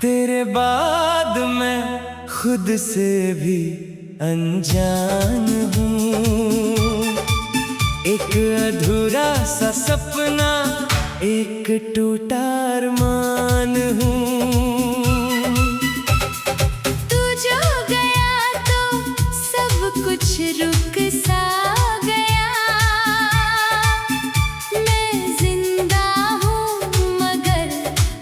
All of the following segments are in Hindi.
तेरे बाद मैं खुद से भी अनजान हूँ। एक अधूरा सा सपना, एक टूटा अरमान हूँ। तू जो गया तो सब कुछ रुक सा गया। मैं जिंदा हूँ मगर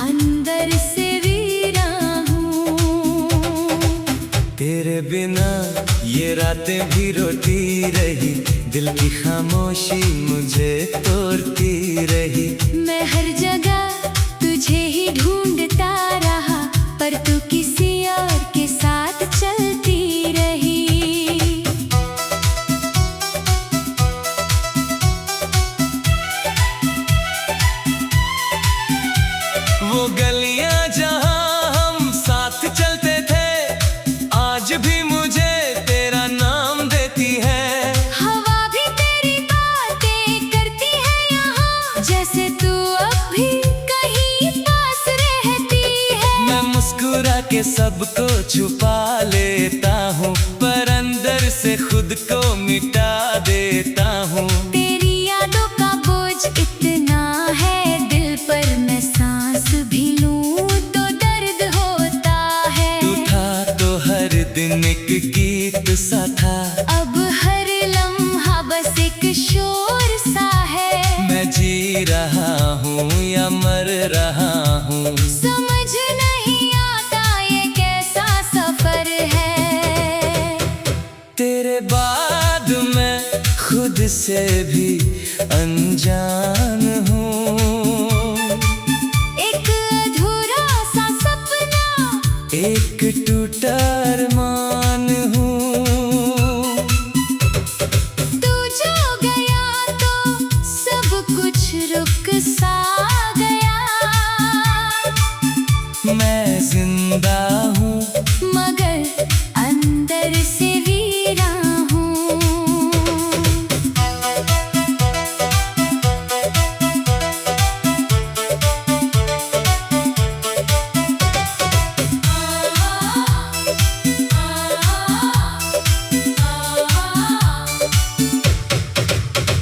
अंदर से वीरान हूँ। तेरे बिना ये रातें भी रोती रही, दिल की खामोशी मुझे तोड़ती रही। मैं हर जगह तुझे ही ढूंढता रहा, पर तू किसी और के साथ चलती रही। वो गलियां जहां हम साथ चलते थे, आज भी मुझे तेरा नाम देती है। हवा भी तेरी बातें करती है यहाँ, जैसे तू अब भी कहीं पास रहती है। मैं मुस्कुरा के सबको छुपा लेता हूँ, पर अंदर से खुद को मिटा देता हूँ। तेरी यादों का बोझ इतना है दिल पर, मैं सांस भी लूं तो दर्द होता है। तू था तो हर दिन एक गीत सा था, अब हर लम्हा बस एक शोर सा है। मैं जी रहा हूँ या मर रहा हूँ, समझ नहीं आता ये कैसा सफर है। तेरे बाद मैं खुद से भी अनजान हूँ। एक अधूरा सा सपना, एक टूटा अरमान हूँ। तू जो गया तो सब कुछ रुक सा गया। मैं जिंदा हूँ मगर अंदर से वीरान हूँ।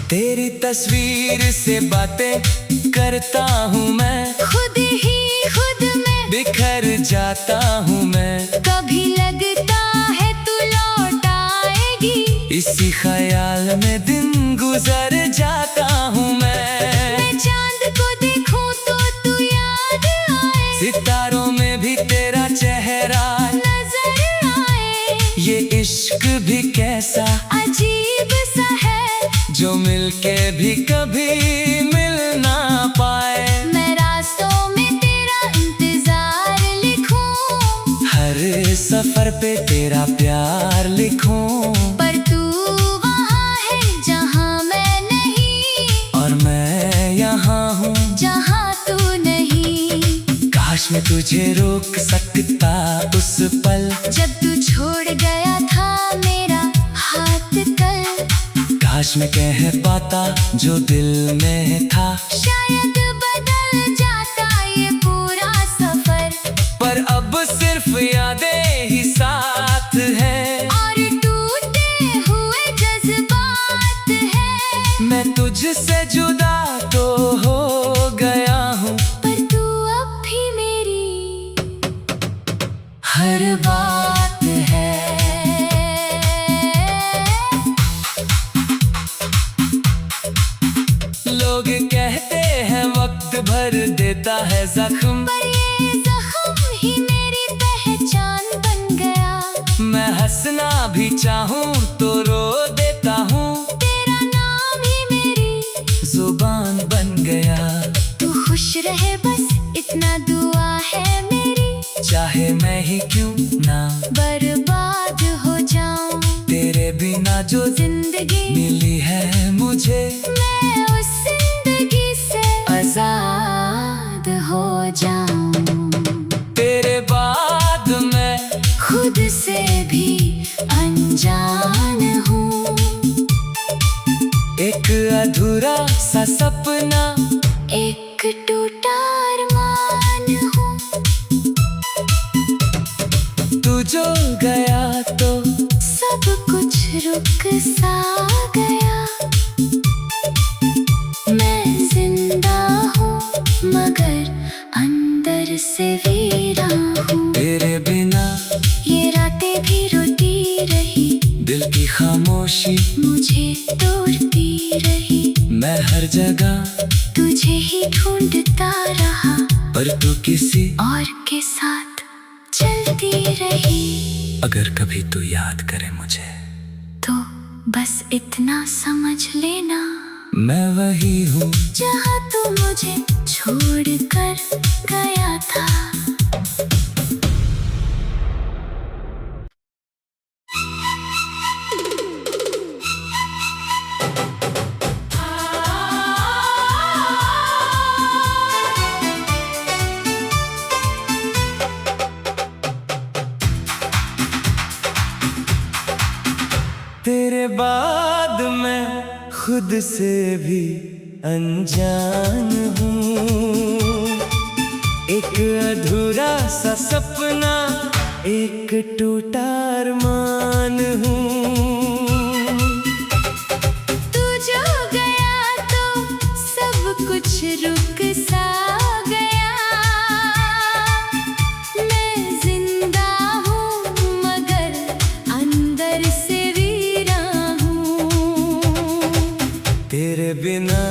तेरी तस्वीर से बातें करता हूँ मैं, खुद ही खुद में बिखर जाता हूँ मैं। कभी लगता है तू लौट आएगी, इसी ख्याल में दिन गुजर जाता हूँ मैं। मैं चांद को देखूं तो तू याद आए, सितारों में भी तेरा चेहरा नजर आए। ये इश्क भी कैसा अजीब सा है, जो मिलके भी कभी मिल ना पाए। मैं रास्तों में तेरा इंतजार लिखूं, हर सफर पे तेरा प्यार लिखूं, पर तू वहाँ है जहाँ मैं नहीं, और मैं यहाँ हूँ जहाँ तू नहीं। काश मैं तुझे रोक सकता उस पल, जब तू छोड़ गया था मेरा हाथ कल। काश मैं कह पाता जो दिल में था, शायद बदल जाता ये पूरा सफर, पर अब सिर्फ यादें ही साथ हैं। और टूटे हुए जज्बात हैं। मैं तुझसे जुदा तो हो गया हूँ, पर तू अब भी मेरी हर बात है। लोग कहते हैं वक्त भर देता है जख्म, पर ये जख्म ही मेरी पहचान बन गया। मैं हंसना भी चाहूँ तो रो देता हूँ, तेरा नाम ही मेरी जुबान बन गया। तू खुश रहे बस इतना दुआ है मेरी, चाहे मैं ही क्यों ना बर्बाद हो जाऊं। तेरे बिना जो जिंदगी मिली है मुझे, मैं उस जिंदगी से आजाद हो जाऊं। तेरे बाद मैं खुद से भी अनजान हूँ। एक अधूरा सा सपना, एक टूटा अरमान हूँ। सा गया। मैं जिंदा हूँ मगर अंदर से वीरान हूँ। तेरे बिना ये रातें भी रोती रही, दिल की खामोशी मुझे तोड़ती रही। मैं हर जगह तुझे ही ढूंढता रहा, पर तू किसी और के साथ चलती रही। अगर कभी तू याद करे मुझे, तो बस इतना समझ लेना, मैं वही हूँ जहाँ तू मुझे छोड़ कर गया था। तेरे बाद मैं खुद से भी अनजान हूँ। एक अधूरा सा सपना, एक टूटा अरमान हूँ। तू जो गया तो सब कुछ रुक सा गया। मैं जिंदा हूँ मगर अंदर से वीरान हूँ। तेरे बिना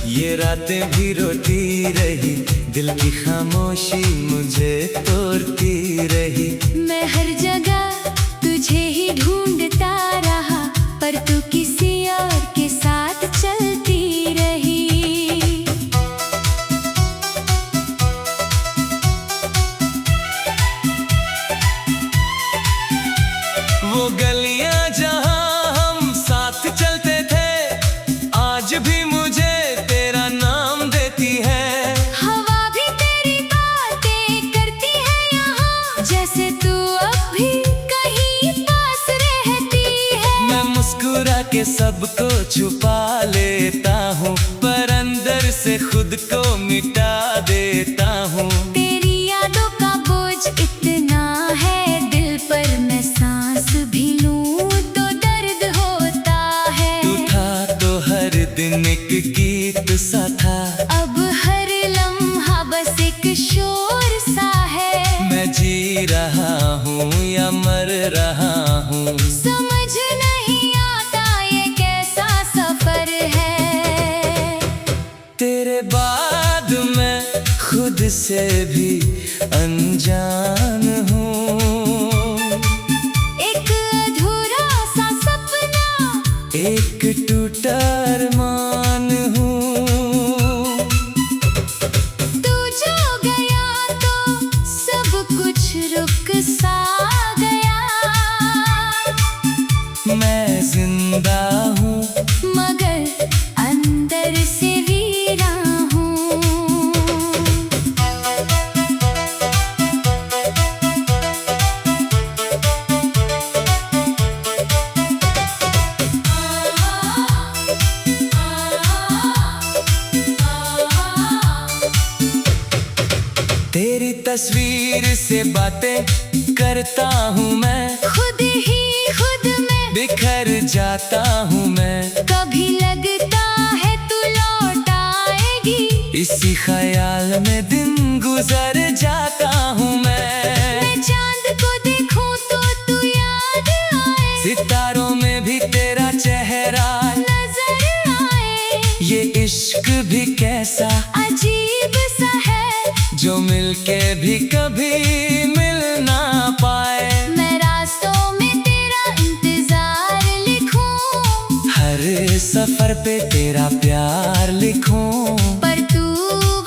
ये रातें भी रोती रही, दिल की खामोशी मुझे तोड़ती रही। मैं हर जगह तुझे ही ढूंढता रहा, पर तू किसी और के साथ चलती रही। वो गलियां जहां हम साथ चलते थे, आज भी मुझे तेरा नाम देती है। हवा भी तेरी बातें करती है यहाँ, जैसे तू अब भी कहीं पास रहती है। मैं मुस्कुरा के सबको छुपा लेता हूँ, पर अंदर से खुद को मिटा देता हूँ। तेरी यादों का बोझ इतना है दिल पर, मैं सांस भी लूं तो दर्द होता है। तू था तो हर दिन एक गीत सा था, अब हर लम्हा बस एक शोर सा है। मैं जी रहा हूँ या मर रहा हूँ, समझ नहीं आता ये कैसा सफर है। तेरे बाद मैं खुद से भी अनजान हूँ। एक अधूरा सा सपना, एक टूटा अरमान हूँ। तू जो गया तो सब कुछ रुक सा गया। मैं जिंदा हूँ मगर अंदर से वीरान हूँ। तेरी तस्वीर से बातें करता हूँ मैं, खुद ही खुद में बिखर जाता हूँ मैं। कभी लगता है तू लौट आएगी, इसी ख्याल में दिन गुजर जाता हूँ मैं चांद को देखूं तो तू याद आए, सितारों में भी तेरा चेहरा नजर आए। ये इश्क भी कैसा अजीब सा है, जो मिलके भी कभी मिल ना पाए। मैं रास्तों में तेरा इंतजार लिखूं, हर सफर पे तेरा प्यार लिखूं, पर तू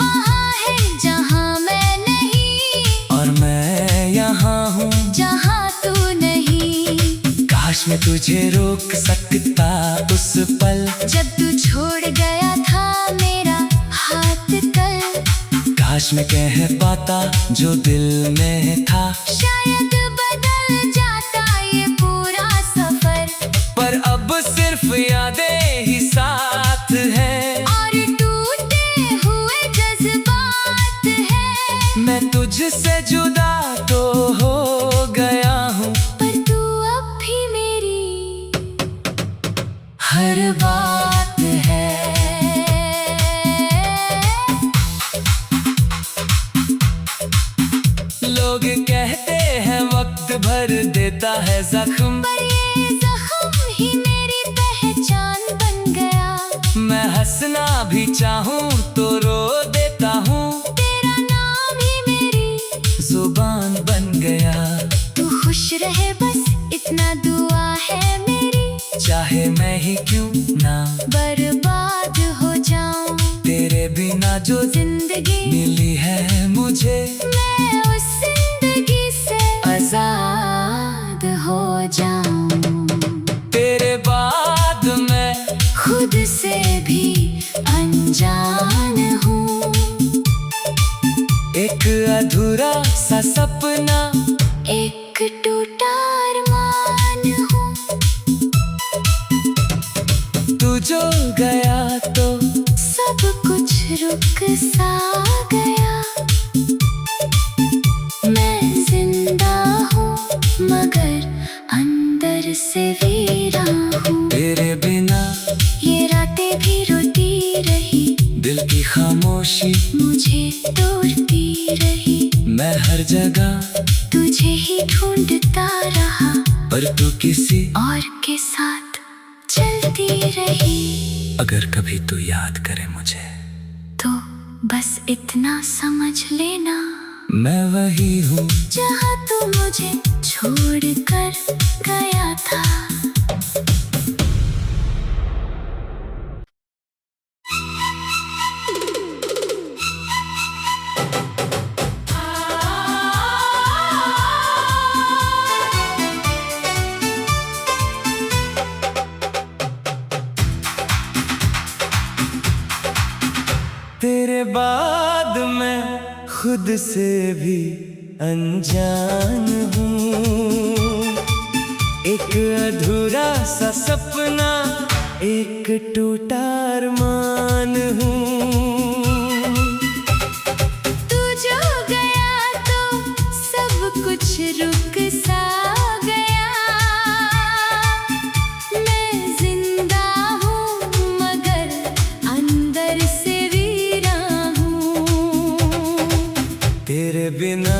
वहाँ है जहाँ मैं नहीं, और मैं यहाँ हूँ जहाँ तू नहीं। काश मैं तुझे रोक सकता उस पल, जब तू छोड़ गया था मेरा हाथ कल। काश मैं कह पाता जो दिल में था, शायद बदल जाता ये पूरा सफर, पर अब सिर्फ यादें ही साथ हैं। और टूटे हुए जज्बात हैं। मैं तुझसे जुदा तो हो गया हूँ, पर तू अब भी मेरी लोग कहते हैं वक्त भर देता है जख्म, पर ये जख्म ही मेरी पहचान बन गया। मैं हंसना भी चाहूँ तो रो देता हूँ, तेरा नाम ही मेरी जुबान बन गया। तू खुश रहे बस इतना दुआ है मेरी, चाहे मैं ही क्यों ना बर्बाद हो जाऊं। तेरे बिना जो जिंदगी मिली है मुझे, मैं उस जिंदगी से आजाद हो जाऊं। तेरे बाद मैं खुद से भी अनजान हूँ। एक अधूरा सा सपना, एक टूटा अरमान हूँ। तू जो गया तो सब कुछ रुक सा गया। मैं जिंदा हूँ मगर अंदर से वीरान हूँ। तेरे बिना ये रातें भी रोती रही, दिल की खामोशी मुझे तोड़ती रही। मैं हर जगह तुझे ही ढूंढता रहा, पर तू किसी और के साथ चलती रही। अगर कभी तू याद करे मुझे, तो बस इतना समझ लेना, मैं वही हूँ जहाँ तू मुझे छोड़ कर गया था। तेरे बाद मैं खुद से भी अनजान हूँ। एक अधूरा सा सपना, एक टूटा अरमान हूँ। तू जो गया तो सब कुछ रुक सा गया। मैं जिंदा हूँ मगर अंदर से तेरे बिना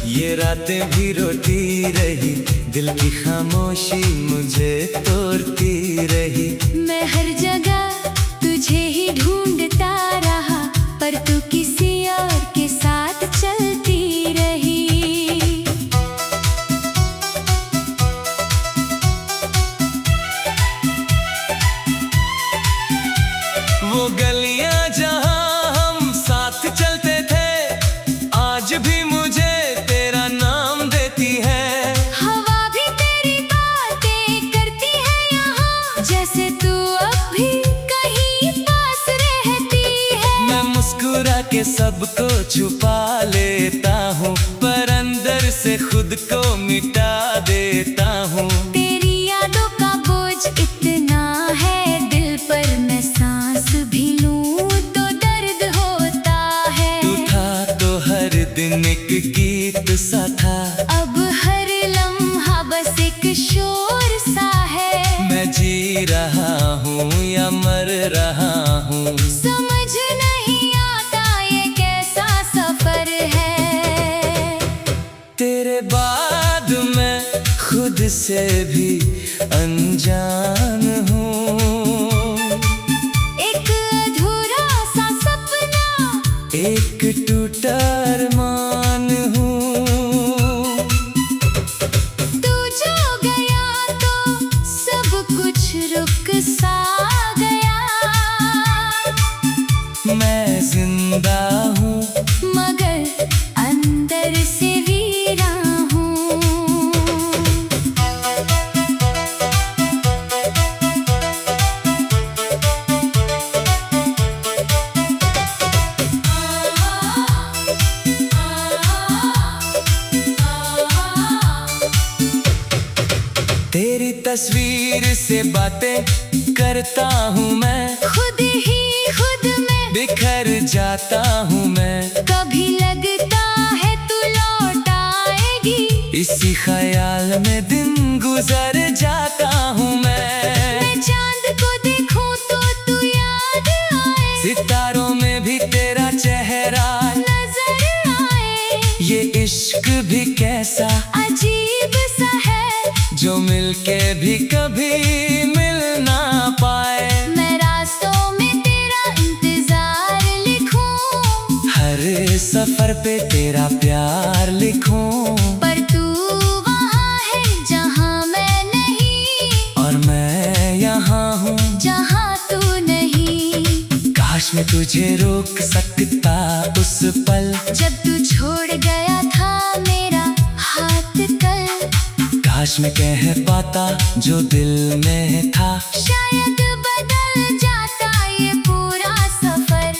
ये रातें भी रोती रही, दिल की खामोशी मुझे तोड़ती रही। मैं हर जगह तुझे ही ढूंढता रहा, पर तू किसी और के साथ चलती रही। वो गलियां जहां हम साथ चलते थे, आज भी मुझे तेरा नाम देती है। हवा भी तेरी बातें करती है यहाँ, जैसे तू अब भी कहीं पास रहती है। मैं मुस्कुरा के सबको छुपा लेता हूँ, पर अंदर से खुद को मिटा देता हूँ। तेरी यादों का बोझ इतना है दिल पर, मैं सांस भी लूं तो दर्द होता है। तू था तो हर दिन एक गीत सा था, अब हर लम्हा बस एक शोर सा है। मैं जी रहा हूँ या मर रहा हूँ, समझ नहीं आता ये कैसा सफर है। तेरे बाद मैं खुद से भी अनजान हूँ। एक अधूरा सा सपना, एक टूटा अरमान हूँ। तू जो गया तो सब कुछ रुक सा गया। मैं जिंदा हूँ मगर अंदर से वीरान हूँ। तेरी तस्वीर से बातें करता हूँ मैं, खुद ही खुद में बिखर जाता हूँ मैं। कभी लगता है तू लौट आएगी, इसी ख्याल में दिन गुजर जाता हूँ मैं। चांद को देखूं तो तू याद आए, सितारों में भी तेरा चेहरा नजर आए। ये इश्क भी कैसा अजीब सा है, जो मिलके भी कभी मिल ना पाए। मैं रास्तों में तेरा इंतजार लिखूं, हर सफर पे तेरा प्यार लिखूं, पर तू वहाँ है जहाँ मैं नहीं, और मैं यहाँ हूँ जहाँ तू नहीं। काश मैं तुझे रोक सकता उस पल, जब तू छोड़ गया था मेरा हाथ कल, काश मैं कह पाता जो दिल में था। शायद बदल जाता ये पूरा सफर,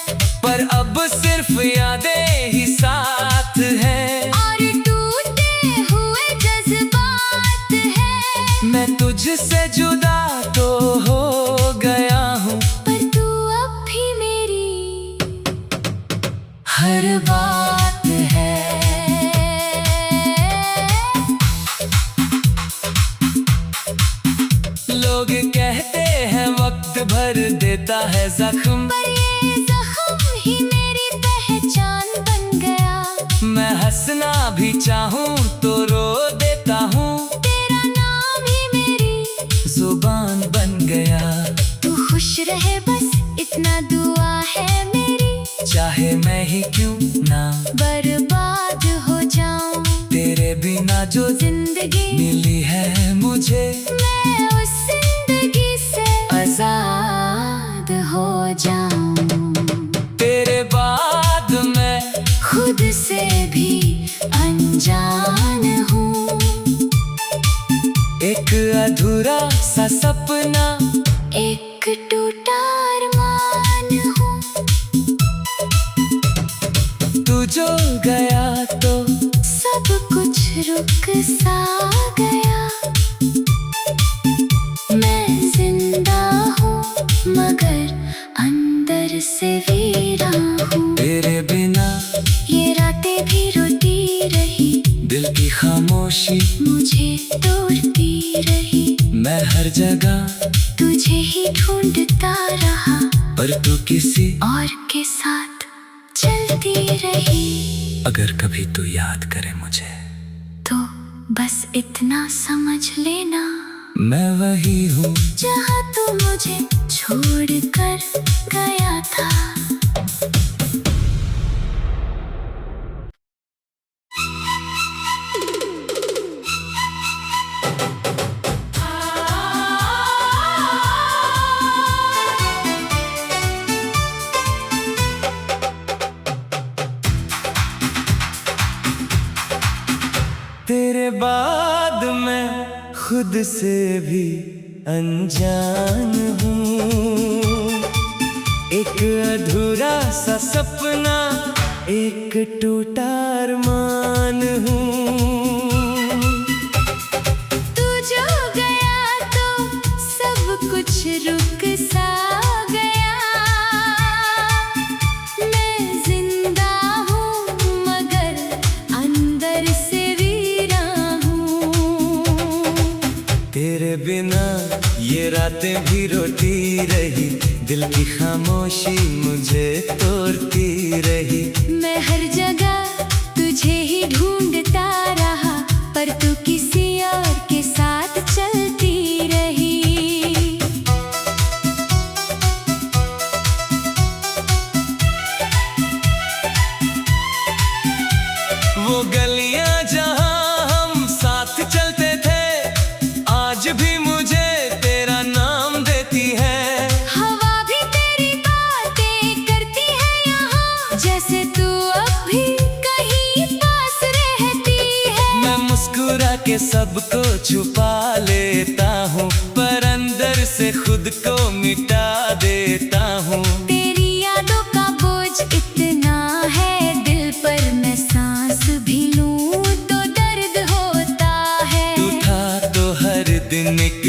पर अब सिर्फ यादें ही साथ हैं, और टूटे हुए जज्बात है। मैं तुझसे जुदा तो हो गया हूँ, पर तू अब भी मेरी हर बात है। लोग कहते हैं वक्त भर देता है जख्म, पर ये जख्म ही मेरी पहचान बन गया। मैं हंसना भी चाहूँ तो रो देता हूँ, तेरा नाम ही मेरी जुबान बन गया। तू खुश रहे बस इतना दुआ है मेरी, चाहे मैं ही क्यों ना बर्बाद हो जाऊं तेरे बिना जो जिंदगी, मिली है मुझे, मैं उस जिंदगी से आजाद हो जाऊं। तेरे बाद मैं खुद से भी अनजान हूँ, एक अधूरा सा सपना, एक टूटा अरमान हूँ। तू जो गया तो सब कुछ रुक सा गया, मैं जिंदा हूँ मगर अंदर से वीरा हूँ। तेरे बिना ये रातें भी रोती रही, दिल की खामोशी मुझे तोड़ती रही। मैं हर जगह तुझे ही ढूंढता रहा, पर तू किसी और के साथ चलती रही। अगर कभी तू याद करे मुझे, तो बस इतना समझ लेना, मैं वही हूँ जहाँ तू मुझे छोड़ कर गया था। तेरे बाद मैं खुद से भी अनजान हूँ, एक अधूरा सा सपना, एक टूटा अरमान हूँ। तू जो गया तो सब कुछ रुक सा गया, मैं जिंदा हूँ मगर अंदर से वीरा हूँ। तेरे बिना ये रातें भी रोती रही, दिल की खामोशी मुझे तोड़ती रही। मैं हर जगह तुझे ही ढूंढता रहा, पर तू किसी और के साथ चलती रही। वो गलियां जहां हम साथ चलते थे, आज भी मुझे तेरा नाम देती है। हवा भी तेरी बातें करती है यहाँ, जैसे तू अब भी कहीं पास रहती है। मैं मुस्कुरा के सबको छुपा लेता हूँ, पर अंदर से खुद को मिटा देता हूँ। तेरी यादों का बोझ इतना है दिल पर, मैं सांस भी लूं तो दर्द होता है। तू था तो हर दिन एक